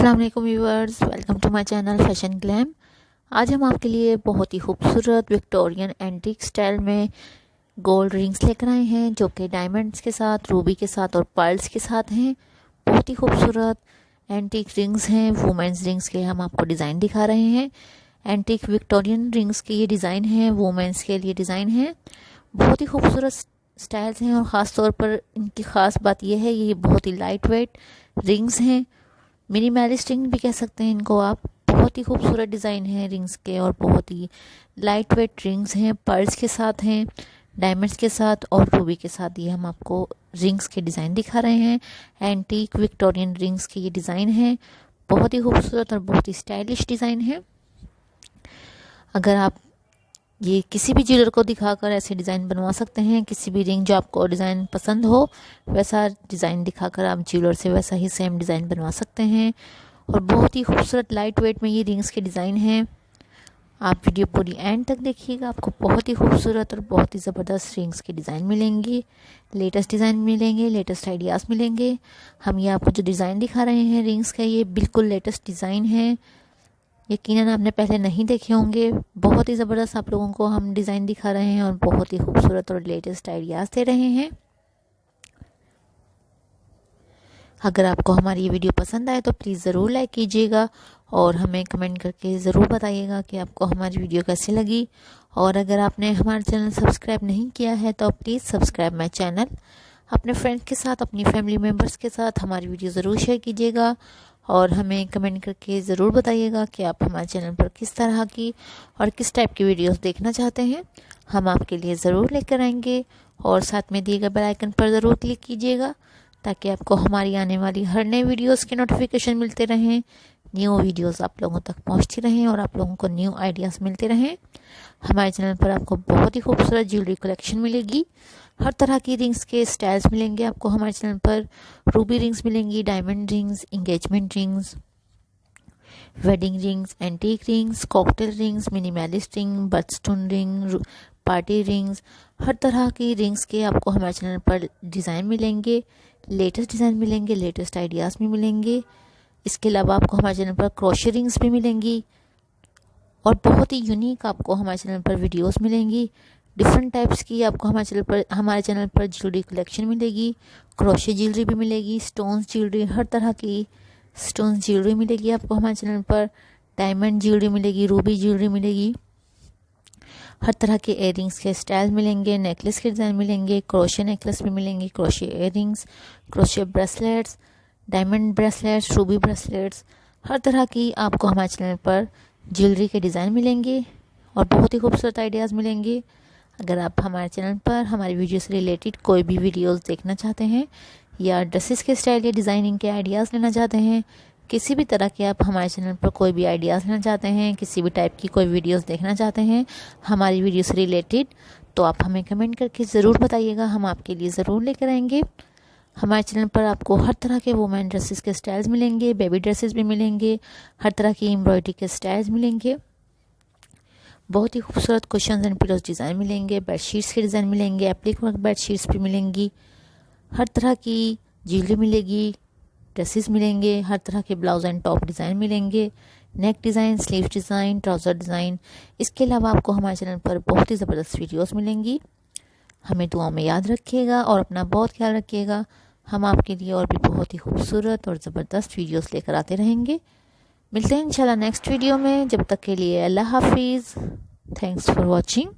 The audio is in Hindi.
अस्सलाम वालेकुम viewers, welcome to my channel fashion glam. आज हम आपके लिए बहुत ही खूबसूरत विक्टोरियन एंटीक स्टाइल में गोल्ड रिंग्स लेकर आए हैं, जो कि डायमंड्स के साथ, रूबी के साथ और पर्ल्स के साथ हैं। बहुत ही खूबसूरत एंटीक रिंग्स हैं। वुमेंस रिंग्स के हम आपको डिज़ाइन दिखा रहे हैं। एंटीक विक्टोरियन रिंग्स के ये डिज़ाइन हैं, वुमेंस के लिए डिज़ाइन हैं। बहुत ही खूबसूरत स्टाइल्स हैं और ख़ास तौर पर इनकी ख़ास बात यह है, ये बहुत ही लाइट वेट रिंग्स हैं। मिनिमलिस्ट रिंग भी कह सकते हैं इनको आप। बहुत ही खूबसूरत डिज़ाइन है रिंग्स के और बहुत ही लाइट वेट रिंग्स हैं। पर्ल्स के साथ हैं, डायमंड्स के साथ और रूबी के साथ ये हम आपको रिंग्स के डिज़ाइन दिखा रहे हैं। एंटीक विक्टोरियन रिंग्स के ये डिज़ाइन है। बहुत ही खूबसूरत और बहुत ही स्टाइलिश डिज़ाइन है। अगर आप ये किसी भी ज्वेलर को दिखाकर ऐसे डिज़ाइन बनवा सकते हैं। किसी भी रिंग जो आपको डिज़ाइन पसंद हो वैसा डिज़ाइन दिखाकर आप ज्वेलर से वैसा ही सेम डिज़ाइन बनवा सकते हैं। और बहुत ही खूबसूरत लाइट वेट में ये रिंग्स के डिज़ाइन हैं। आप वीडियो पूरी एंड तक देखिएगा, आपको बहुत ही खूबसूरत और बहुत ही ज़बरदस्त रिंग्स के डिज़ाइन मिलेंगे। लेटेस्ट डिज़ाइन मिलेंगे, लेटेस्ट आइडियाज़ मिलेंगे। हम ये आपको जो डिज़ाइन दिखा रहे हैं रिंग्स का, ये बिल्कुल लेटेस्ट डिज़ाइन है। यकीनन आपने पहले नहीं देखे होंगे। बहुत ही ज़बरदस्त आप लोगों को हम डिज़ाइन दिखा रहे हैं और बहुत ही खूबसूरत और लेटेस्ट आइडियाज़ दे रहे हैं। अगर आपको हमारी ये वीडियो पसंद आए तो प्लीज़ ज़रूर लाइक कीजिएगा और हमें कमेंट करके ज़रूर बताइएगा कि आपको हमारी वीडियो कैसी लगी। और अगर आपने हमारा चैनल सब्सक्राइब नहीं किया है तो प्लीज़ सब्सक्राइब माय चैनल। अपने फ्रेंड्स के साथ, अपनी फैमिली मेम्बर्स के साथ हमारी वीडियो ज़रूर शेयर कीजिएगा और हमें कमेंट करके ज़रूर बताइएगा कि आप हमारे चैनल पर किस तरह की और किस टाइप की वीडियोस देखना चाहते हैं। हम आपके लिए ज़रूर लेकर आएंगे। और साथ में दिए गए बेल आइकन पर ज़रूर क्लिक कीजिएगा ताकि आपको हमारी आने वाली हर नए वीडियोस के नोटिफिकेशन मिलते रहें। न्यू वीडियोस आप लोगों तक पहुंचती रहें और आप लोगों को न्यू आइडियाज़ मिलते रहें। हमारे चैनल पर आपको बहुत ही खूबसूरत ज्वेलरी कलेक्शन मिलेगी। हर तरह की रिंग्स के स्टाइल्स मिलेंगे आपको हमारे चैनल पर। रूबी रिंग्स मिलेंगी, diamond rings, engagement rings, wedding rings, antique rings, cocktail rings, minimalist ring, birthstone ring, party rings. हर तरह की रिंग्स के आपको हमारे चैनल पर डिज़ाइन मिलेंगे। लेटेस्ट डिज़ाइन मिलेंगे, लेटेस्ट आइडियाज़ भी मिलेंगे। इसके अलावा आपको हमारे चैनल पर क्रोशे रिंग्स भी मिलेंगी और बहुत ही यूनिक आपको हमारे चैनल पर वीडियोस मिलेंगी। डिफरेंट टाइप्स की आपको हमारे चैनल पर ज्वेलरी कलेक्शन मिलेगी। क्रोशे ज्वेलरी भी मिलेगी, स्टोन्स ज्वेलरी, हर तरह की स्टोन्स ज्वेलरी मिलेगी आपको हमारे चैनल पर। डायमंड ज्वेलरी मिलेगी, रूबी ज्वेलरी मिलेगी। हर तरह के इयररिंग्स के स्टाइल मिलेंगे, नेकलेस के डिज़ाइन मिलेंगे, क्रोशे नेकलेस भी मिलेंगे, crochet earrings, crochet bracelets, diamond bracelets, ruby bracelets. हर तरह की आपको हमारे चैनल पर ज्वेलरी के डिज़ाइन मिलेंगे और बहुत ही खूबसूरत आइडियाज़ मिलेंगे। अगर आप हमारे चैनल पर हमारी वीडियो से रिलेटेड कोई भी वीडियोस देखना चाहते हैं या ड्रेसेस के स्टाइल या डिज़ाइनिंग के आइडियाज़ लेना चाहते हैं, किसी भी तरह के आप हमारे चैनल पर कोई भी आइडियाज़ लेना चाहते हैं, किसी भी टाइप की कोई वीडियोस देखना चाहते हैं हमारी वीडियो से रिलेटेड, तो आप हमें कमेंट करके ज़रूर बताइएगा। हम आपके लिए ज़रूर लेकर आएंगे। हमारे चैनल पर आपको हर तरह के वुमेन ड्रेसेस के स्टाइल्स मिलेंगे, बेबी ड्रेसेस भी मिलेंगे, हर तरह की एम्ब्रॉयडरी के स्टाइल्स मिलेंगे। बहुत ही खूबसूरत कुशन्स एंड पिलोज डिज़ाइन मिलेंगे, बेडशीट्स के डिज़ाइन मिलेंगे, एप्लिक वर्क बेडशीट्स भी मिलेंगी। हर तरह की ज्वेलरी मिलेगी, ड्रेसेस मिलेंगे, हर तरह के ब्लाउज एंड टॉप डिज़ाइन मिलेंगे, नेक design, sleeve design, trouser design. इसके अलावा आपको हमारे चैनल पर बहुत ही ज़बरदस्त वीडियोस मिलेंगी। हमें दुआ में याद रखिएगा और अपना बहुत ख्याल रखिएगा। हम आपके लिए और भी बहुत ही खूबसूरत और ज़बरदस्त वीडियोस लेकर आते रहेंगे। मिलते हैं इंशाल्लाह नेक्स्ट वीडियो में। जब तक के लिए अल्लाह हाफिज़। Thanks for watching.